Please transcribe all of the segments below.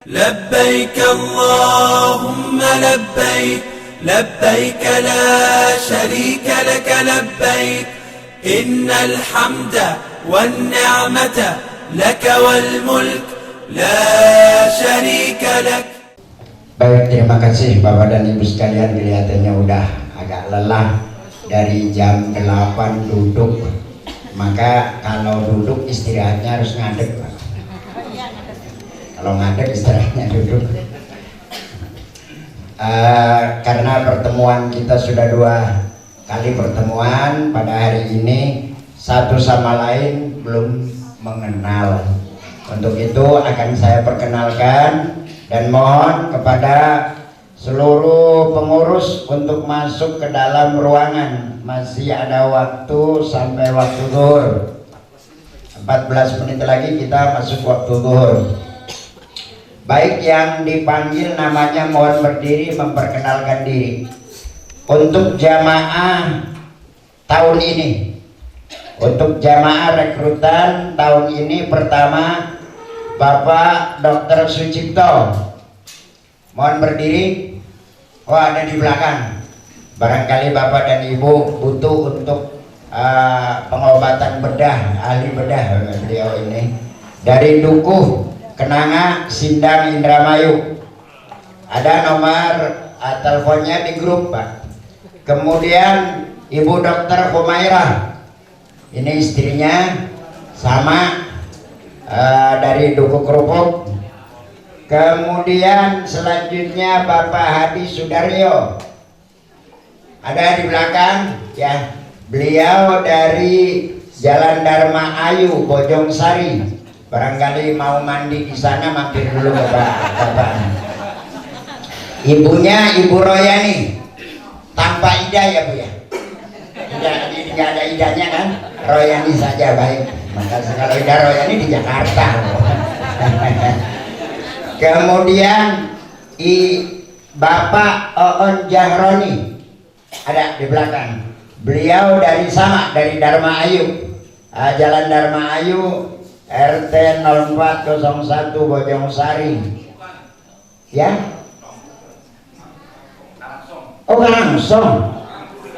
لبيك اللهم لبيك لبيك لا شريك لك لبيك إن الحمد والنعمة لك والملك لا شريك لك. Baik, terima kasih Bapak dan Ibu sekalian. Kelihatannya udah agak lelah dari jam 8 duduk. Maka kalau duduk istirahatnya harus ngadeg, Pak. Kalau ngadeg istirahatnya duduk. Karena pertemuan kita sudah 2 kali pertemuan pada hari ini, satu sama lain belum mengenal. Untuk itu akan saya perkenalkan dan mohon kepada seluruh pengurus untuk masuk ke dalam ruangan. Masih ada waktu sampai waktu zuhur. 14 menit lagi kita masuk waktu zuhur. Baik, yang dipanggil namanya mohon berdiri memperkenalkan diri. Untuk jamaah tahun ini, untuk jamaah rekrutan tahun ini, pertama Bapak Dr. Sucipto, mohon berdiri. Oh, ada di belakang. Barangkali Bapak dan Ibu butuh untuk pengobatan bedah, ahli bedah beliau ini. Dari Dukuh Kenanga Sindang Indramayu. Ada nomor teleponnya di grup, Pak. Kemudian Ibu Dr. Humairah, ini istrinya, sama dari Dukuh Kerupuk. Kemudian selanjutnya Bapak Hadi Sudaryo, ada di belakang ya. Beliau dari Jalan Dharma Ayu, Bojong Sari. Barangkali mau mandi di sana, mampir dulu Bapak. Ibunya Ibu Royani, tanpa ida ya Bu ya. Tidak ada idanya kan? Royani saja, baik. Maka kalau ida Royani di Jakarta. Kemudian Bapak Oon Jahroni ada di belakang. Beliau dari Dharma Ayu, Jalan Dharma Ayu, RT 0401 Bojong Sari. Ya? Oh, langsung.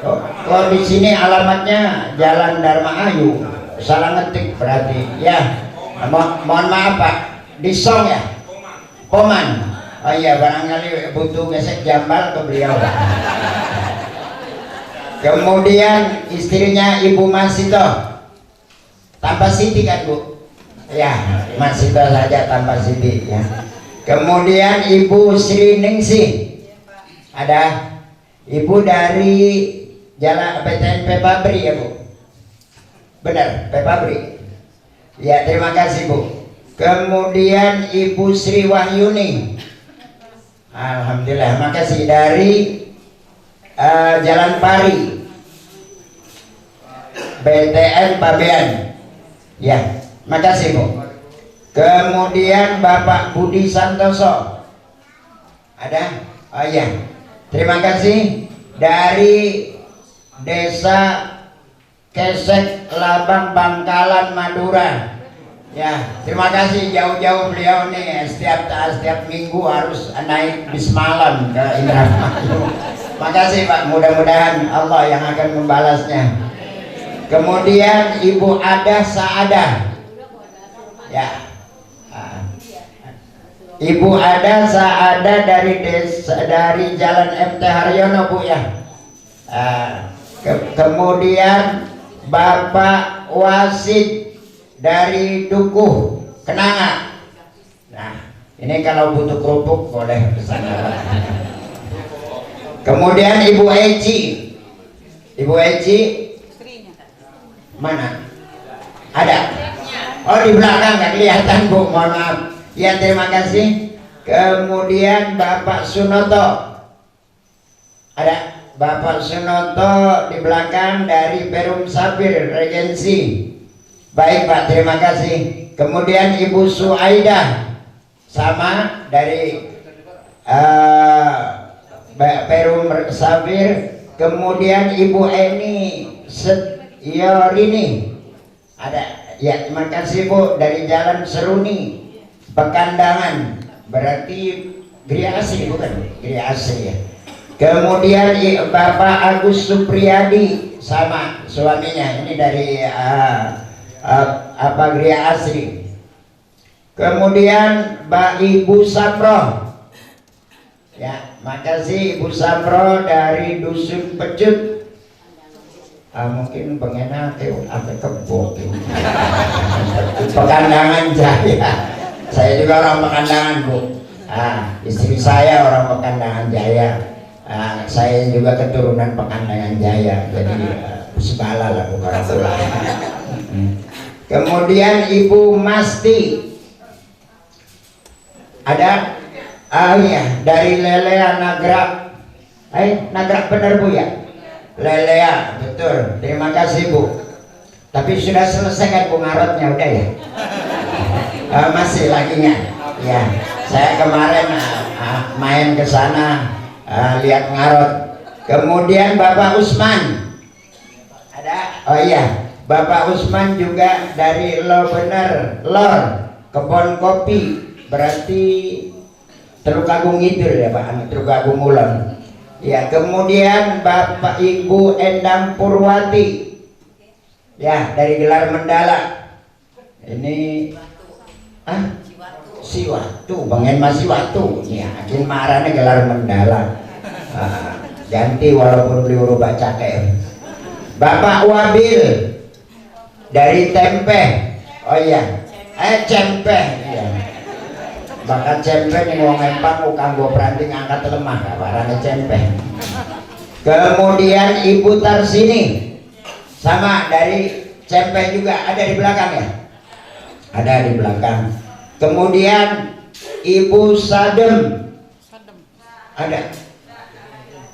Oh, di sini alamatnya Jalan Dharma Ayu. Salah ngetik berarti. Ya. Mohon maaf Pak. Di Song ya? Poman. Oh iya, barangkali butuh gesek jambal ke beliau. Kemudian istrinya Ibu Masito, tanpa Siti kan Bu? Ya, Masito saja tanpa Siti ya. Kemudian Ibu Sri Ningsih, ada. Ibu dari Jalan PTNP Pabri ya Bu? Benar, Pabri. Ya, terima kasih Bu. Kemudian Ibu Sri Wahyuni, alhamdulillah, makasih, dari Jalan Pari, BTN Pabean. Ya, makasih Bu. Kemudian Bapak Budi Santoso, ada? Oh iya, terima kasih, dari Desa Kesek Labang Bangkalan Madura. Ya, terima kasih, jauh-jauh beliau nih setiap minggu harus naik bis malam ke Indramayu. Makasih Pak, mudah-mudahan Allah yang akan membalasnya. Kemudian Ibu Ada Saada, ya, Ibu Ada Saada dari Jalan MT Haryono Bu ya. Kemudian Bapak Wasid dari Dukuh Kenanga. Nah, ini kalau butuh kerupuk boleh pesan. Kemudian Ibu Eci, mana? Ada? Oh, di belakang nggak kelihatan Bu, mohon maaf. Ya, terima kasih. Kemudian Bapak Sunoto, ada? Bapak Sunoto di belakang dari Perum Sapir Regensi. Baik Pak, terima kasih. Kemudian Ibu Suaida, sama dari Perum Sapir. Kemudian Ibu Eni Setiorini, ada? Ya, terima kasih Bu, dari Jalan Seruni Pekandangan. berarti Gria Asri bukan? Gria Asri ya. Kemudian Bapak Agus Supriyadi sama suaminya, ini dari Gria Asri. Kemudian Mbak Ibu Samro, ya makasih Ibu Samro dari Dusun Pecut. Mungkin pengen apa kebok Pekandangan Jaya. Saya juga orang Pekandangan, Bu. Istri saya orang Pekandangan Jaya. Saya juga keturunan Pekandangan Jaya. Jadi sebala lah bukan pula. Kemudian Ibu Masti ada, ya dari Lelea Nagrak. Nagrak benar Bu ya? Lelea, betul. Terima kasih Bu. Tapi sudah selesai kan Bu ngarotnya, udah ya? Masih lagi ya? Ya, saya kemarin main ke sana, lihat ngarot. Kemudian Bapak Usman ada, oh iya, Bapak Usman juga dari Lor Kebon Kopi, berarti Teluk Agung Kidul ya Pak, Teluk Agung Ulon. Ya, kemudian Bapak Ibu Endang Purwati, ya dari Gelar Mendala. Ini Siwatu, Bang Mas Siwatu. Ya, akhir marahnya Gelar Mendala. Ganti walaupun beli urut cake. Bapak Wabil dari Tempe. Oh iya, Cempe. Ya. Bakat cempe nih wong empang kanggo peranting angkat lemah kabarane cempe. Kemudian Ibu Tarsini sama dari cempe juga, ada di belakang ya? Ada di belakang. Kemudian Ibu Sadem ada?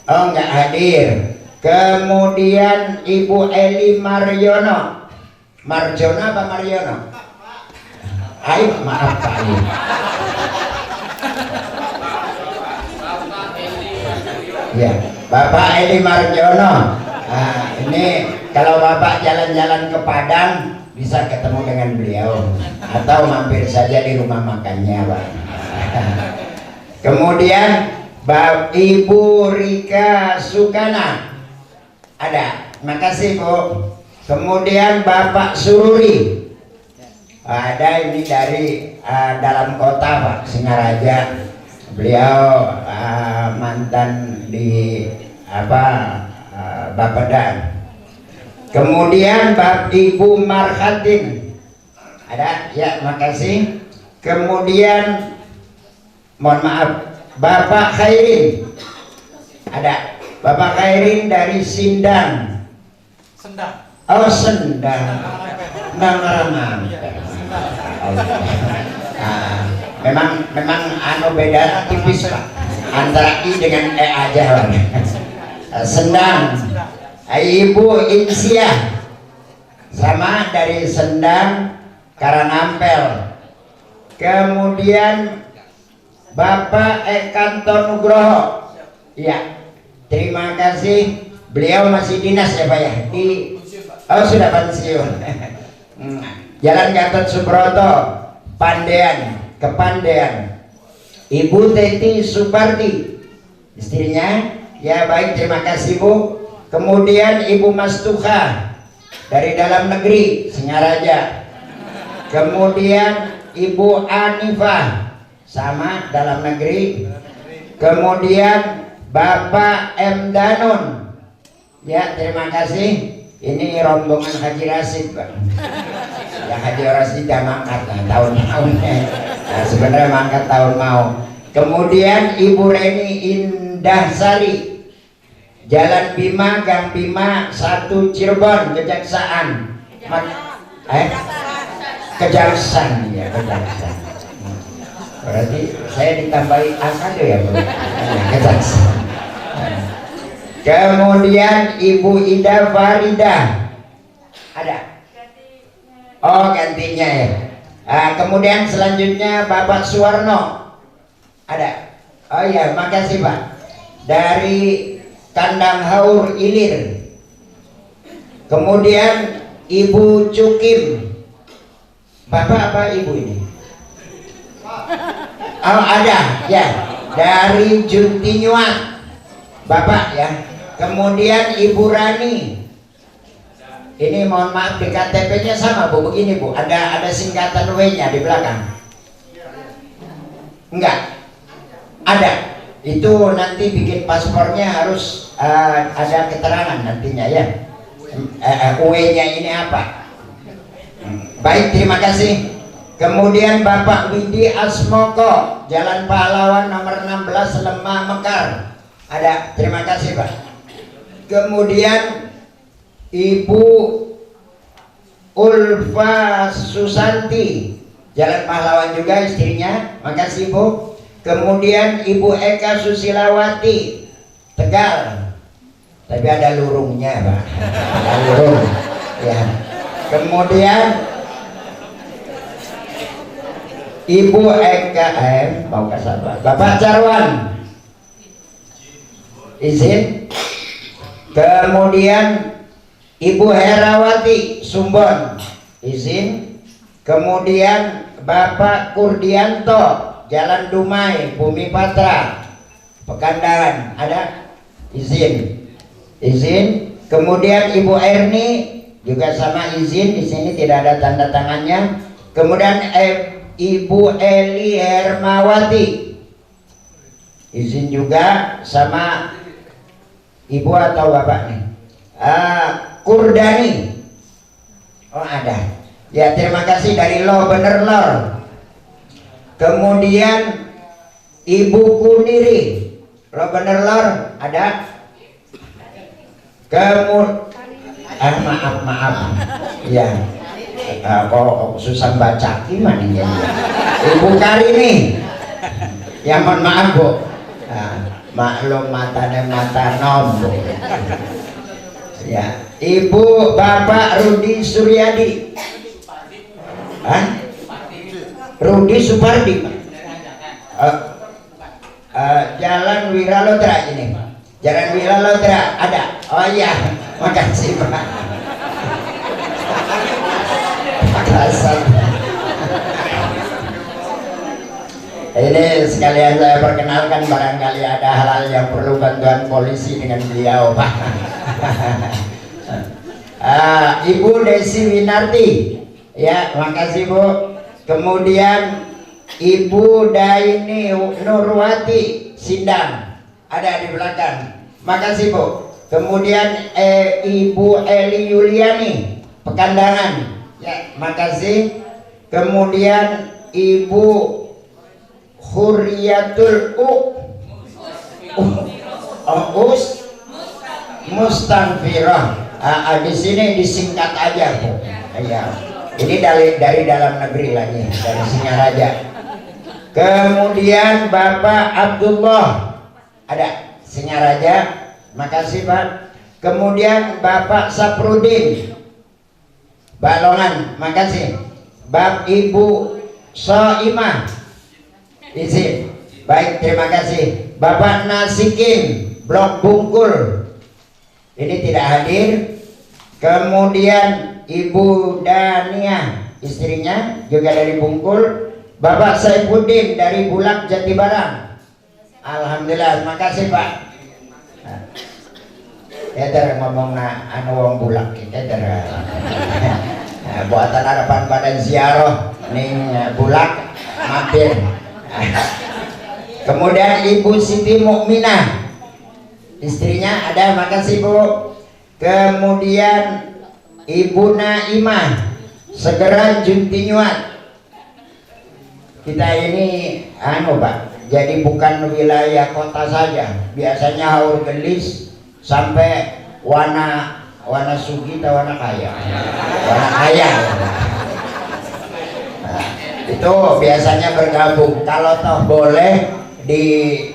Oh enggak hadir. Kemudian Ibu Eli Marjono. Marjono apa Mariono? Ayo maaf Pak. Ya, Bapak Eli Marjono. Ini kalau Bapak jalan-jalan ke Padang bisa ketemu dengan beliau atau mampir saja di rumah makannya, Pak. Kemudian Ibu Rika Sukana ada, makasih Bu. Kemudian Bapak Sururi ada, ini dari dalam kota Pak, Singaraja. Beliau mantan di Bapeda. Kemudian Ibu Marhatin ada, ya makasih. Kemudian mohon maaf Bapak Khairin ada, Bapak Khairin dari Sindang. Sendang. Oh Sendang. Memang beda tipis Pak antara I dengan E aja Pak. Sendang. Ibu Insiah sama dari Sendang Karanampel. Kemudian Bapak Ekanto Nugroho, ya terima kasih. Beliau masih dinas ya Pak ya, sudah pensiun. Jalan Gatot Subroto, Kepandean. Ibu Teti Supardi, istrinya, ya baik, terima kasih Bu. Kemudian Ibu Mastuha dari dalam negeri Singaraja. Kemudian Ibu Anifah sama dalam negeri. Kemudian Bapak M Danun, ya terima kasih. Ini rombongan Haji Rasid Pak. Ya Haji Rasid dah mangkat tahun-tahunnya. Sebenarnya mangkat tahun mau. Kemudian Ibu Reni Indah Sari, Jalan Bima, Gang Bima 1 Cirebon, Kejaksaan. Kejaksaan ya, Kejaksaan. Berarti saya ditambahi angka ya Bro. Kejaksaan. Kemudian Ibu Ida Farida ada. Oh gantinya ya. Kemudian selanjutnya Bapak Suwarno ada. Oh iya makasih Pak. Dari Kandang Haur Ilir. Kemudian Ibu Cukim. Bapak apa Ibu ini? Oh ada ya, dari Juntinyuat Bapak ya. Kemudian Ibu Rani, ini mohon maaf di KTP-nya sama Bu, begini Bu, ada singkatan W-nya di belakang. Enggak ada, itu nanti bikin paspornya harus ada keterangan nantinya ya, W-nya ini apa. Baik, terima kasih. Kemudian Bapak Widi Asmoko, Jalan Pahlawan nomor 16 Lemah Mekar, ada, terima kasih Pak. Kemudian Ibu Ulfa Susanti, Jalan Pahlawan juga istrinya, makasih Bu. Kemudian Ibu Eka Susilawati, Tegal, tapi ada lurungnya Pak, ada lurung ya. Kemudian Ibu Eka Bapak Carwan, izin. Kemudian Ibu Herawati Sumbon, izin. Kemudian Bapak Kurdianto, Jalan Dumai Bumi Patra Pekandaran, ada, izin. Kemudian Ibu Erni juga sama, izin. Di sini tidak ada tanda tangannya. Kemudian Ibu Eli Hermawati, izin juga sama Ibu atau Bapak nih. Kurdani, oh ada ya, terima kasih dari Lo Bener Lor. Kemudian Ibu Kuniri, Lo Bener Lor, ada. Maaf ya, kok susah baca gimana ya. Ibu Karini, ya mohon maaf Bu, maklum matanya mata nombo ya. Ibu Bapak Rudi Suryadi, Rudi Supardi, Jalan Wiralodra ini, Jalan Wiralodra ada. Oh iya, makasih Pak. Makasih. Ini sekalian saya perkenalkan, barangkali ada hal-hal yang perlu bantuan polisi dengan beliau Pak. Ibu Desi Winarti, ya makasih Bu. Kemudian Ibu Daini Nurwati Sindang, ada di belakang, makasih Bu. Kemudian Ibu Eli Yuliani Pekandangan, ya makasih. Kemudian Ibu Huriyatul Mustanfirah, di sini disingkat aja Bu. Ya, ini dari dalam negeri lagi, dari Singaraja. Kemudian Bapak Abdullah, ada, Singaraja, makasih Pak. Kemudian Bapak Saprudin Balongan, makasih. Ibu Soimah, izin. Baik, terima kasih. Bapak Nasikin Blok Bungkul, ini tidak hadir. Kemudian Ibu Dania, istrinya juga dari Bungkul. Bapak Saifuddin dari Bulak Jatibarang, alhamdulillah, makasih Pak. Eder ngomong anu wong Bulak eder. Buatan harapan badan ziarah ning Bulak mampir. Kemudian Ibu Siti Mukminah, istrinya ada, makasih Bu. Kemudian Ibu Naimah Segeran Juntinyuat. Kita ini Pak, jadi bukan wilayah kota saja. Biasanya Haur Gelis sampai Wana Sugita, Wana Kaya. Itu biasanya bergabung. Kalau toh boleh di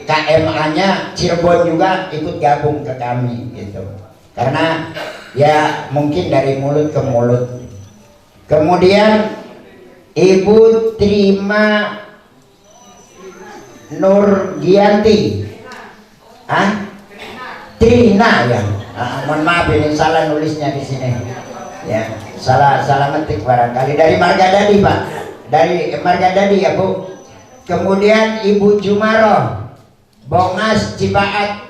KMA-nya Cirebon juga ikut gabung ke kami gitu. Karena ya mungkin dari mulut ke mulut. Kemudian Ibu Trima Nurgianti, Trina ya. Mohon maaf ini salah nulisnya di sini. Ya, salah ngetik barangkali. Dari Margadadi Pak. Dari Margadadi ya Bu. Kemudian Ibu Jumaroh Bongas Cipaat.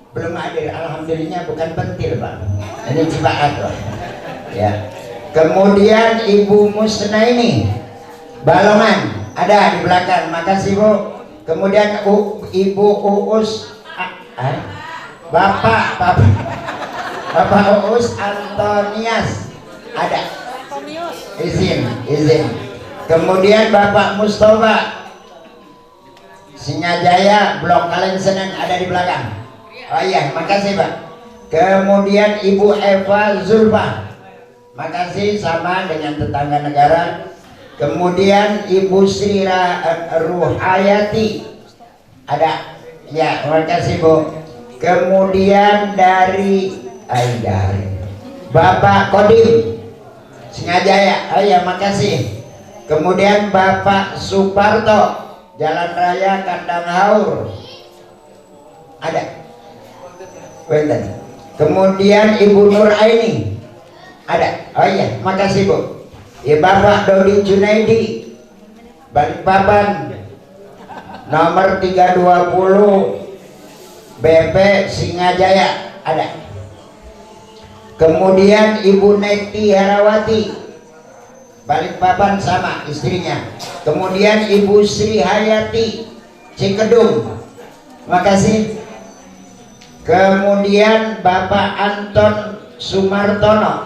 Belum hadir, alhamdulillah, bukan pentil Pak, ini Cipaat Pak. Ya. Kemudian Ibu Musnaini Balongan ada di belakang, makasih Bu. Kemudian Ibu Uus Bapak Uus Antonias ada. Izin. Kemudian Bapak Mustafa Singajaya Blok Kalen Senen ada di belakang. Oh iya, makasih Pak. Kemudian Ibu Eva Zulfa, makasih, sama dengan tetangga negara. Kemudian Ibu Sri Ruhayati ada. Ya, makasih Bu. Kemudian dari Bapak Kodim Singajaya. Oh ya, makasih. Kemudian Bapak Suparto Jalan Raya Kandang Haur ada. Kemudian Ibu Nur Aini ada. Oh iya, makasih Bu. Ya, Bapak Dodi Junaidi Balikpapan nomor 320 BP Singajaya ada. Kemudian Ibu Neti Herawati Balikpapan sama istrinya. Kemudian Ibu Sri Hayati Cikedung, makasih. Kemudian Bapak Anton Sumartono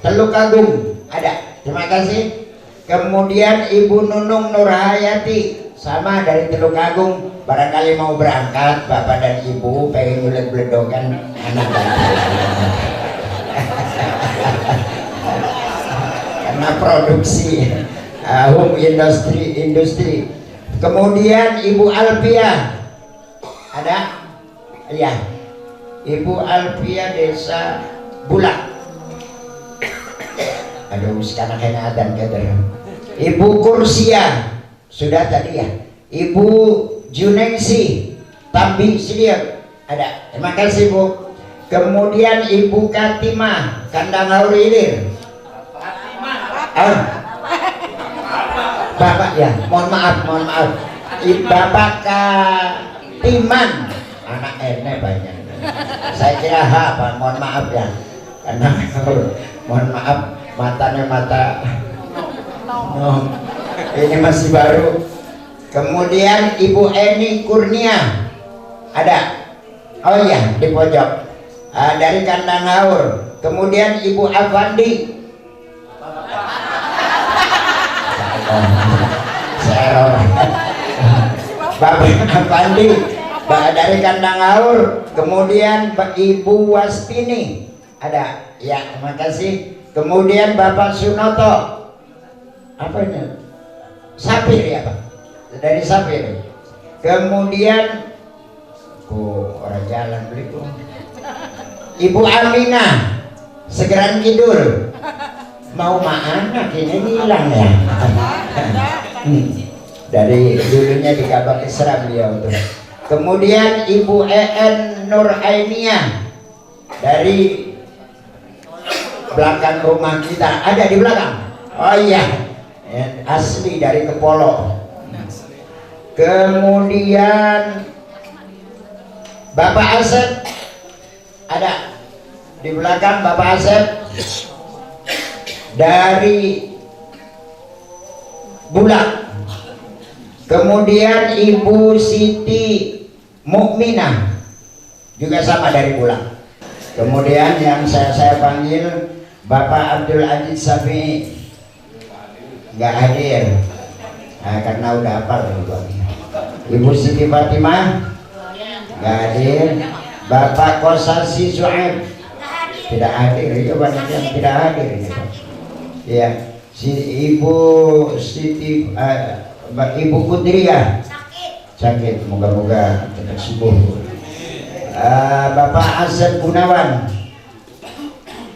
Teluk Agung ada, terima kasih. Kemudian Ibu Nunung Nurhayati sama dari Teluk Agung, barangkali mau berangkat Bapak dan Ibu pengen nyulet-beledokan anak karena produksi home industri. Kemudian Ibu Alpia ada. Ya, Ibu Alpia Desa Bulak. Aduh, sekarang kayaknya adan kader. Ibu Kursia sudah tadi ya. Ibu Junengsi Tambi Sidiak ada. Terima kasih Bu. Kemudian Ibu Katimah Kandang Haur Ilir. Bapak ya, mohon maaf. Bapak Katiman anak Erne banyak. Saya kira Pak, mohon maaf ya. Karena mohon maaf, matanya mata ini masih baru. Kemudian Ibu Eni Kurnia ada. Oh iya, di pojok dari Kandang Haur. Kemudian Ibu Avandi Bapak Avandi dari Kandang Haur. Kemudian Ibu Wastini ada. Ya, terima kasih. Kemudian Bapak Sunoto apa ini? Sapir ya Pak, dari Sapir. Kemudian orang jalan beli Ibu Aminah Segeran Kidul. Mau anak ini hilang ya. Dari dulunya di Kabak Isra beliau tuh. Kemudian Ibu EN Nur Ainiyah dari belakang rumah kita, ada di belakang. Oh iya, asli dari Kepolo. Kemudian Bapak Asep ada di belakang. Bapak Asep dari Bulak. Kemudian Ibu Siti Mukminah juga sama dari Bulak. Kemudian yang saya panggil Bapak Abdul Aziz Safi nggak hadir, karena udah hafal. Ibu Siti Fatimah nggak hadir. Bapak Kosasi Suhaib tidak hadir. Itu banyak yang tidak hadir ini, Pak. Ya, Ibu Siti Ibu Kudriah sakit, moga-moga cepat sembuh. Bapak Asep Gunawan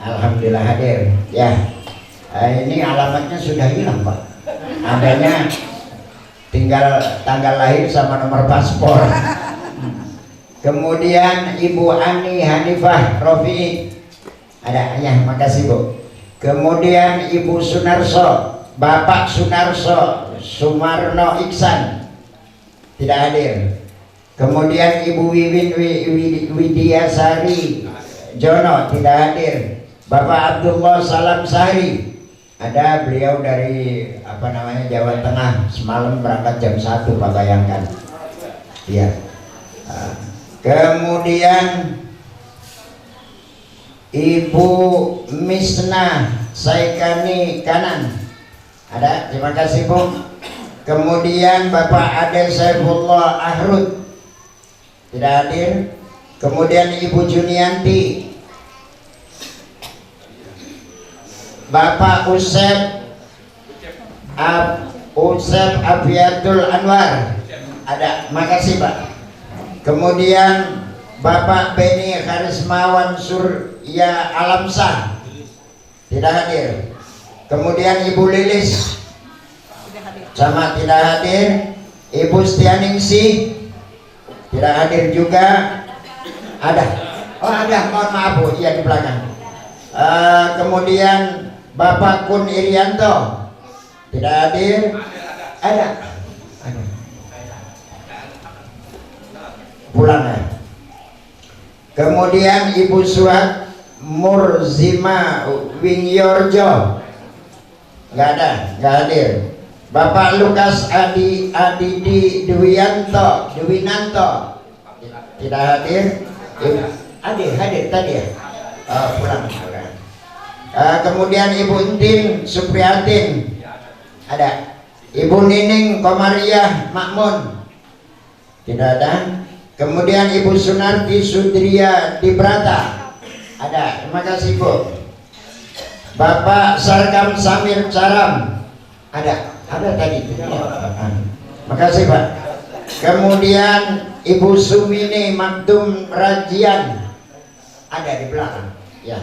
alhamdulillah hadir ya. Ini alamatnya sudah hilang Pak, adanya tinggal tanggal lahir sama nomor paspor. Kemudian Ibu Ani Hanifah Rofi ada ya, makasih Bu. Kemudian Ibu Sunarso, Bapak Sunarso Sumarno Iksan tidak hadir. Kemudian Ibu Wiwin Widiasari Jono tidak hadir. Bapak Abdullah Salam Sari ada, beliau dari Jawa Tengah, semalam berangkat jam 1 Pak, bayangkan ya. Kemudian Ibu Misna Saikani Kanan ada, terima kasih Bu. Kemudian Bapak Ade Saifullah Ahrud tidak hadir. Kemudian Ibu Junianti, Bapak Usep Abiatul Anwar ada, makasih Pak. Kemudian Bapak Beni Karismawan Surya Alamsah tidak hadir. Kemudian Ibu Lilis sama tidak hadir. Ibu Stianingsi tidak hadir juga. Ada, oh ada, mohon maaf Bu, iya di belakang. Kemudian Bapak Kun Irianto tidak hadir. Ada. Pulang ya. Kemudian Ibu Suhat Murzima Wingyorjo nggak ada, nggak hadir. Bapak Lukas Adidi Dwinanto tidak hadir. Hadir tadi ya. Pulang. Kemudian Ibu Entin Supriyatin ada. Ibu Nining Komariah Makmun tidak ada. Kemudian Ibu Sunarti Sudria Dibrata ada, terima kasih Bu. Bapak Sarkam Samir Caram ada tadi ya. Makasih Pak. Kemudian Ibu Sumini Maktum Rajian ada di belakang ya.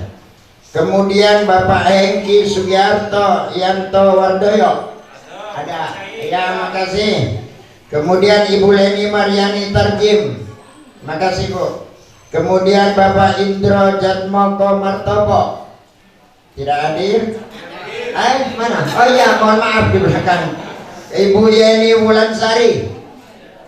Kemudian Bapak Hengki Sugiarto Yanto Wardoyo ada ya, makasih. Kemudian Ibu Leni Mariani Tarjim, makasih Bu. Kemudian Bapak Indro Jatmoko Martopo tidak hadir. Mana? Oh iya, mohon maaf di belakang. Ibu Yeni Wulansari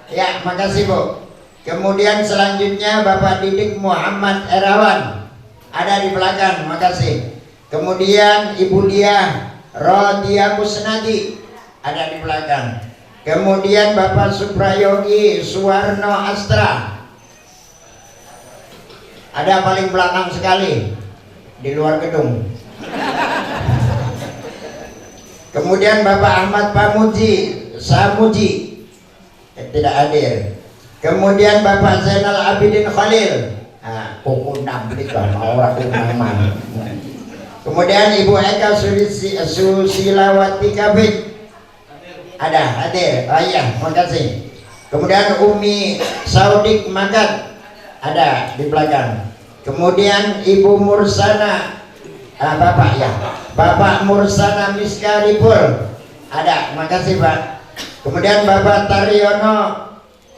ya, makasih Bu. Kemudian selanjutnya Bapak Didik Muhammad Erawan ada di belakang, makasih. Kemudian Ibu Dia Rodia Kusnadi ada di belakang. Kemudian Bapak Suprayogi Suwarno Astra ada paling belakang sekali di luar gedung. Kemudian Bapak Ahmad Pamuji Samuji tidak hadir. Kemudian Bapak Zainal Abidin Khalil pukul 6 orang. Kemudian Ibu Eka Susilawati Kabit ada, hadir. Oh iya, makasih. Kemudian Umi Saudik Makat ada di belakang. Kemudian Ibu Mursana Bapak ya, Bapak Mursana Miskaripul ada, makasih Pak. Kemudian Bapak Taryono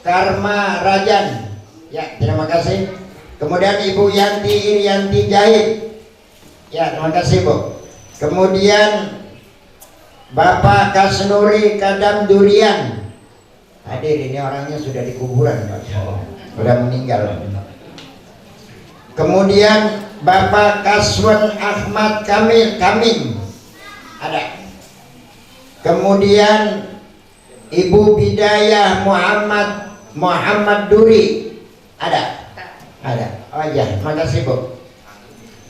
Karma Rajan ya, terima kasih. Kemudian Ibu Yanti Irianti Jahit ya, terima kasih Bu. Kemudian Bapak Kasnuri Kadam Durian hadir, ini orangnya sudah di kuburan Pak, sudah meninggal. Kemudian Bapak Kaswan Ahmad Kaming ada. Kemudian Ibu Bidayah Muhammad Duri ada. Oh iya, makasih Bu.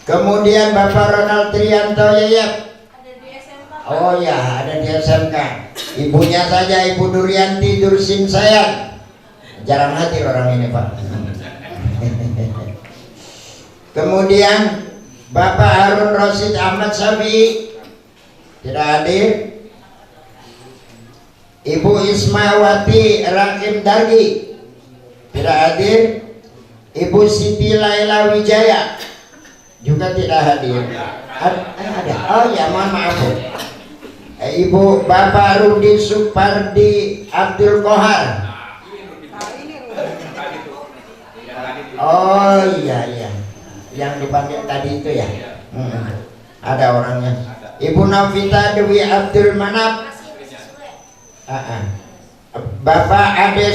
Kemudian Bapak Ronald Trianto Yayat oh ya, ada di SMK. Ibunya saja Ibu Durianti Dursin Sayang jarang hadir orang ini Pak. Kemudian Bapak Harun Rosid Ahmad Sabi tidak hadir. Ibu Ismawati Rakim Dargi tidak hadir. Ibu Siti Laila Wijaya juga tidak hadir. Ada. Oh ya, mohon maaf Bu. Ibu Bapak Rudi Supardi Abdul Kohar. Oh iya, yang dipanggil tadi itu ya. Ada orangnya. Ibu Novita Dewi Abdul Manap Bapak Ade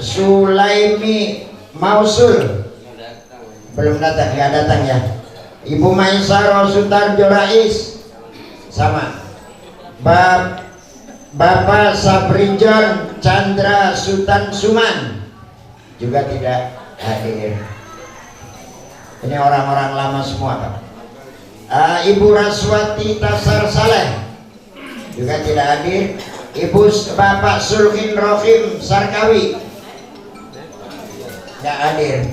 Sulaimi Mausul belum datang, nggak datang ya. Ibu Maisaro Sutarjo Rais sama. Bapak Sabrijon Chandra Sultan Suman juga tidak hadir. Ini orang-orang lama semua Pak. Ibu Raswati Tasar Saleh juga tidak hadir. Bapak Sulkin Rohim Sarkawi tidak hadir.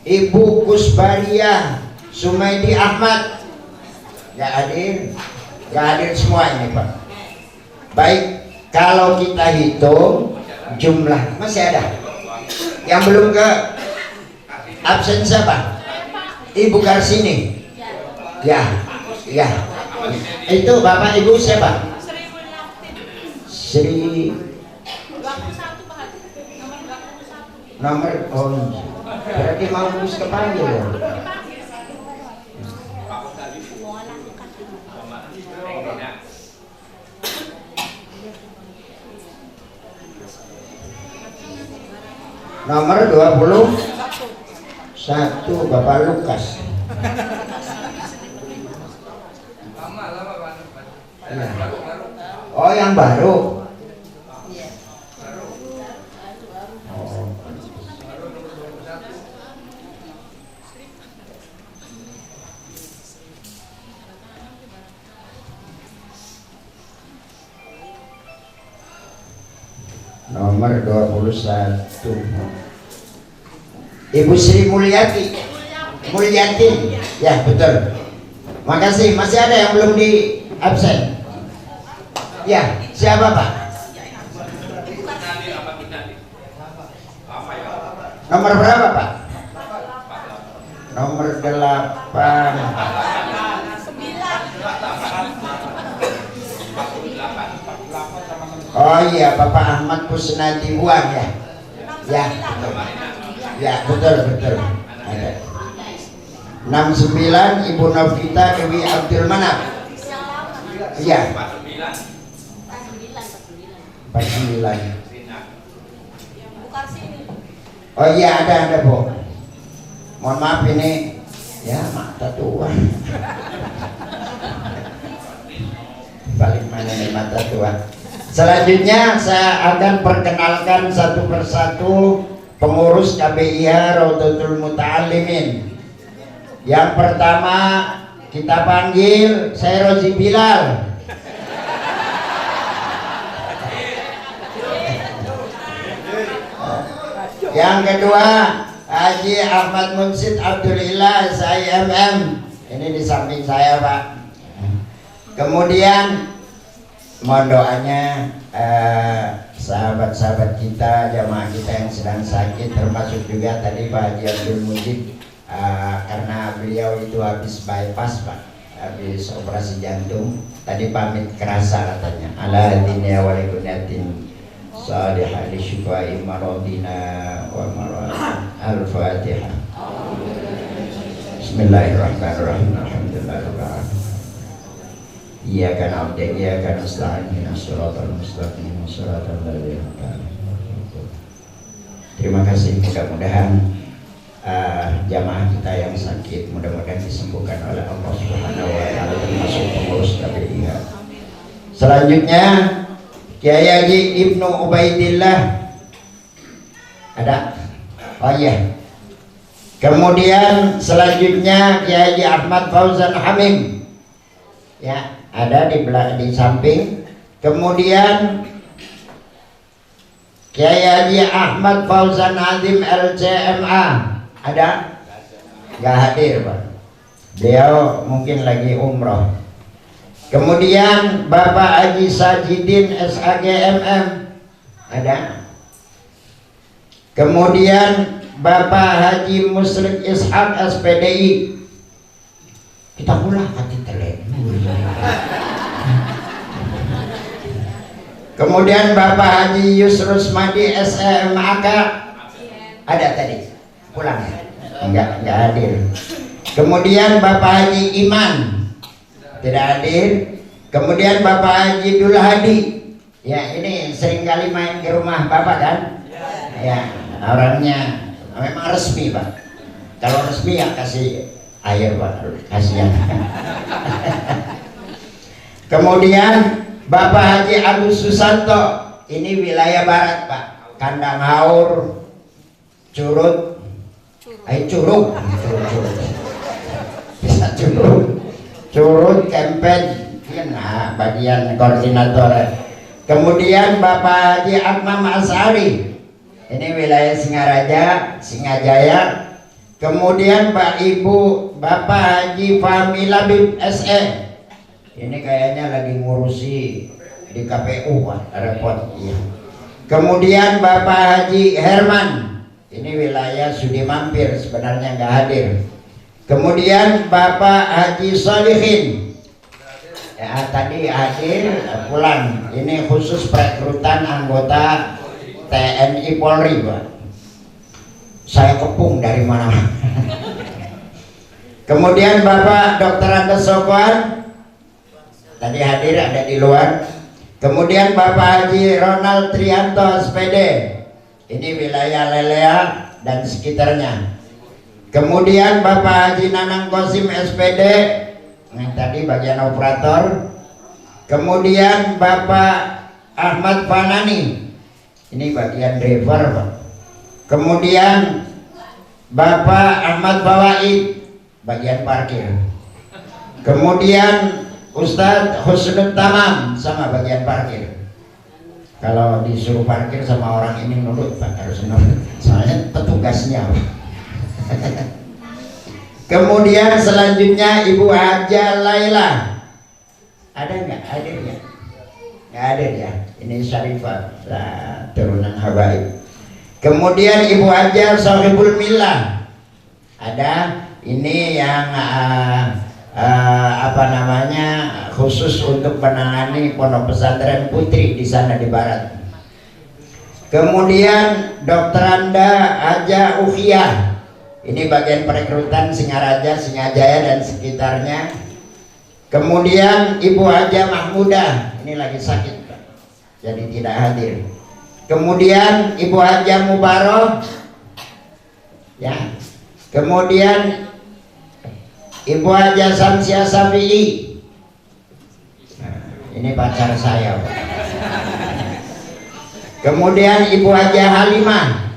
Ibu Kusbaria Sumaidi Ahmad tidak hadir. Tidak hadir semua ini Pak. Baik, kalau kita hitung jumlah masih ada yang belum ke absen siapa? Ibu Karsini. Ya. Itu Bapak Ibu siapa? Sri nomor berarti mau terus kepanggil ya? Nomor 21 Bapak Lukas. Ya. Oh yang baru. Nomor 21 Ibu Sri Mulyati. Ya betul. Makasih. Masih ada yang belum di absen. Ya siapa Pak? Nomor berapa Pak? Nomor 8. Oh iya, Bapak Ahmad Kusnadi Buang ya. Ya, betul. Ada. 69 Ibu Novita Dewi Abdul Manap. Iya. 49. Oh iya, ada Bu. Mohon maaf ini ya mata tua. Balik mana nih mata tua. Selanjutnya saya akan perkenalkan satu persatu pengurus KBIH Raudhatul Muta'allimin. Yang pertama kita panggil saya Rozi Bilal. Yang kedua Haji Ahmad Munsid Abdulillah SIMM. Ini di samping saya Pak. Kemudian mohon doanya sahabat-sahabat kita, jamaah kita yang sedang sakit, termasuk juga tadi Pak Haji Abdul Mujib, karena beliau itu habis bypass Pak, habis operasi jantung. Tadi pamit kerasa katanya. Ala dinya walikunatin salihah li syufa'i maradina wa marad. Al-Fatihah. Bismillahirrahmanirrahim. Alhamdulillah. Iyyaka na'budu wa iyyaka nasta'in ihdinas siratal mustaqim siratal ladzina an'amta 'alaihim. Terima kasih, mudah-mudahan jamaah kita yang sakit mudah-mudahan disembuhkan oleh Allah Subhanahu wa taala, termasuk pengurus KBIH. Selanjutnya Kiai Haji Ibnu Ubaidillah ada. Oh iya. Kemudian selanjutnya Kiai Haji Ahmad Fauzan Hamim. Ya, ada di samping. Kemudian Kiai Haji Ahmad Fauzan Azim LCMA ada? Gak hadir Pak. Beliau mungkin lagi umroh. Kemudian Bapak Haji Sajidin SAGMM ada? Kemudian Bapak Haji Musrik Ishak SPDI. Kita pulang hati terlena. Kemudian Bapak Haji Yusrus Madi SMAK ada tadi pulang ya? Enggak hadir. Kemudian Bapak Haji Iman tidak hadir. Kemudian Bapak Haji Dul Hadi, ya ini sering kali main ke rumah Bapak kan? Ya, orangnya memang resmi Pak. Kalau resmi ya kasih air Pak, kasihan. Kemudian Bapak Haji Agus Susanto, ini wilayah barat Pak, Kandang Haur, Curug, bisa Curug, Kempen, nah bagian koordinator. Kemudian Bapak Haji Akmam Asari, ini wilayah Singajaya. Kemudian Bapak Haji Fahmi Labib SE, ini kayaknya lagi ngurusi di KPU Pak, repot. Kemudian Bapak Haji Herman, ini wilayah Sudi Mampir, sebenarnya nggak hadir. Kemudian Bapak Haji Solihin, ya tadi hadir pulang. Ini khusus perekrutan anggota TNI Polri Pak. Saya kepung dari mana. Kemudian Bapak Dr. Andes Sokwan, tadi hadir, ada di luar. Kemudian Bapak Haji Ronald Trianto SPD, ini wilayah Lelea dan sekitarnya. Kemudian Bapak Haji Nanang Kosim SPD, yang tadi bagian operator. Kemudian Bapak Ahmad Fanani, ini bagian driver Pak. Kemudian Bapak Ahmad Fawaid, bagian parkir. Kemudian Ustadz Husnul Tamam, sama bagian parkir. Kalau disuruh parkir sama orang ini nurut Pak, harus nurut, soalnya petugasnya. Kemudian selanjutnya Ibu Haja Laila, ada nggak? Hadir nggak? Nggak ada ya. Ini Syarifah, turunan Habaib. Kemudian Ibu Haja Sohibul Millah, ada. Ini yang apa namanya, khusus untuk menangani pondok pesantren putri di sana di barat. Kemudian Dr. Anda Haja Ukhiyah, ini bagian perekrutan Singaraja, Singajaya dan sekitarnya. Kemudian Ibu Haja Mahmudah, ini lagi sakit Pak, jadi tidak hadir. Kemudian Ibu Haja Mubarak, ya. Kemudian Ibu Haja Samsia Safi'i, nah, ini pacar saya Pak. Kemudian Ibu Haja Halimah,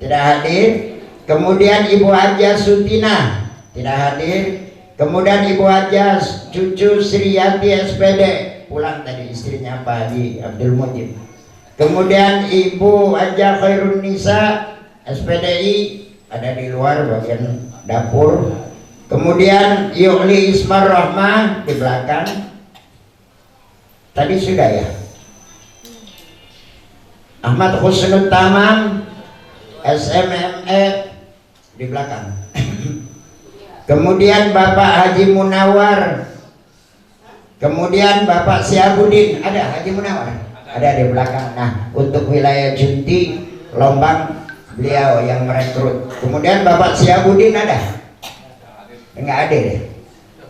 tidak hadir. Kemudian Ibu Haja Sutina, tidak hadir. Kemudian Ibu Haja Cucu Sriyati SPD, pulang tadi istrinya Pak Haji Abdul Mujib. Kemudian Ibu Haja Khairun Nisa SPDI, ada di luar bagian dapur. Kemudian Yu'li Ismar Rahmah di belakang. Tadi sudah ya. Ahmad Husnul Tamam SMME di belakang. Kemudian Bapak Haji Munawar. Kemudian Bapak Syahabudin, ada Haji Munawar, ada di belakang. Nah, untuk wilayah Junti Lombang beliau yang merekrut. Kemudian Bapak Syahabudin ada? Enggak ada deh.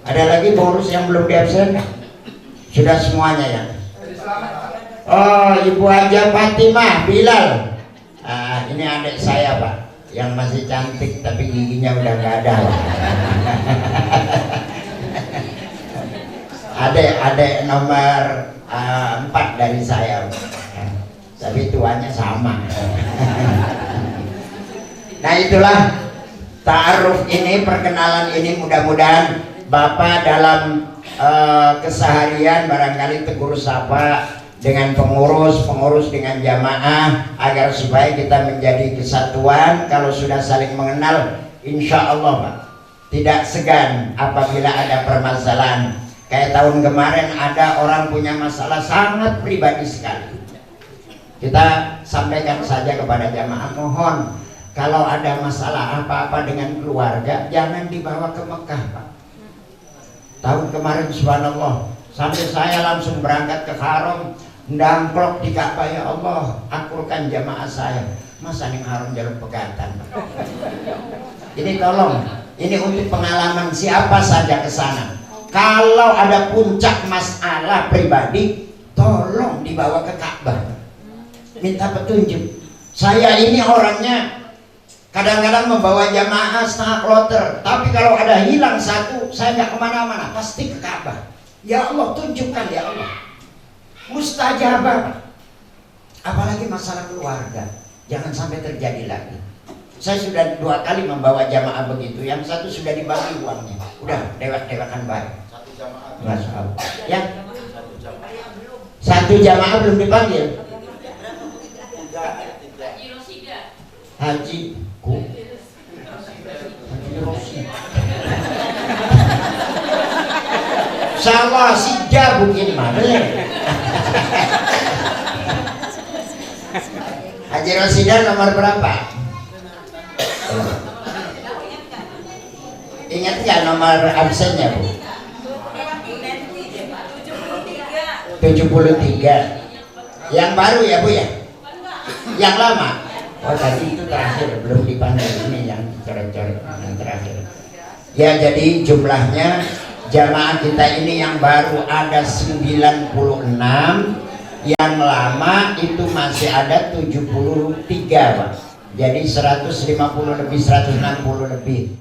Ada lagi pengurus yang belum diabsen? Sudah semuanya ya. Oh, Ibu Haja Fatimah Bilal. Ini adik saya Pak, yang masih cantik tapi giginya udah nggak ada. Adik nomor 4 dari saya, tapi tuanya sama. Nah itulah ta'aruf ini, perkenalan ini, mudah-mudahan Bapak dalam keseharian barangkali tegur sapa dengan pengurus dengan jamaah, agar supaya kita menjadi kesatuan. Kalau sudah saling mengenal, insya Allah Pak, tidak segan apabila ada permasalahan. Kayak tahun kemarin ada orang punya masalah sangat pribadi sekali, kita sampaikan saja kepada jamaah, mohon kalau ada masalah apa-apa dengan keluarga jangan dibawa ke Mekah Pak. Tahun kemarin subhanallah, sampai saya langsung berangkat ke Haram, ndangklok di Ka'bah, ya Allah akurkan jamaah saya, masa ning Haram jalur pegatan Pak. Ini tolong, ini untuk pengalaman siapa saja ke sana. kalau ada puncak masalah pribadi, tolong dibawa ke Ka'bah, minta petunjuk. Saya ini orangnya kadang-kadang membawa jamaah setengah kloter, tapi kalau ada hilang satu, saya nggak kemana-mana, pasti ke Ka'bah. Ya Allah, tunjukkan ya Allah. Mustajabah. Apalagi masalah keluarga, jangan sampai terjadi lagi. Saya sudah 2 kali membawa jamaah begitu, yang satu sudah dibagi uangnya, udah dewek-dewekan baik. Masya Allah. Ya, satu jamaah belum dipanggil. Haji Rosida. Salah sija mungkin mah bener. Haji Rosida nomor berapa? Ingat nggak nomor absennya, Bu? 73. Yang baru ya, Bu ya? Yang lama? Oh, tadi itu terakhir, belum dipanggil. Ini yang coret-coret yang terakhir. Ya, jadi jumlahnya jamaah kita ini yang baru ada 96, yang lama itu masih ada 73, Pak. Jadi 150 lebih, 160 lebih.